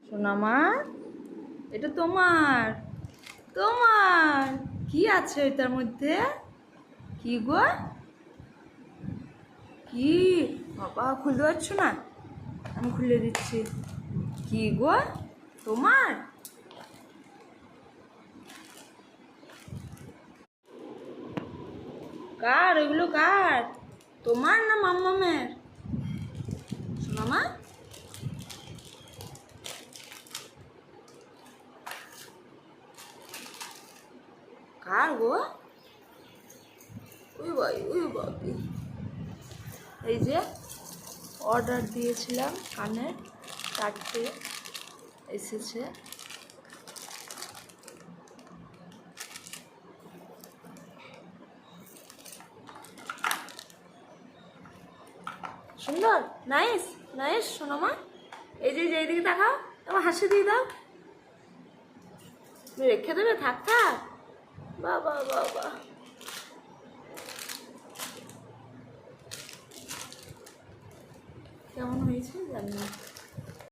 সোনামা, এটা তোমার তোমার কি আছে এটার মধ্যে? কি গো? কি? বাবা, খুলতে পারছো না? আমি খুলে দিচ্ছি। কি গো? তোমার? কার এগুলো? কার? তোমার না মাম্মামের? সোনামা, কার গো? ওই ভাই, ওই বাবি, এই যে অর্ডার দিয়েছিলাম কানের, 4টে এসেছে। সুন্দর, নাইস নাইস সোনামা। এই যে এইদিকে তাকাও, আমার হাসি দিয়ে দাও। তুমি রেখে দেবে? থাক থাক। বাবা বাবা, কেমন হয়েছে জানি না।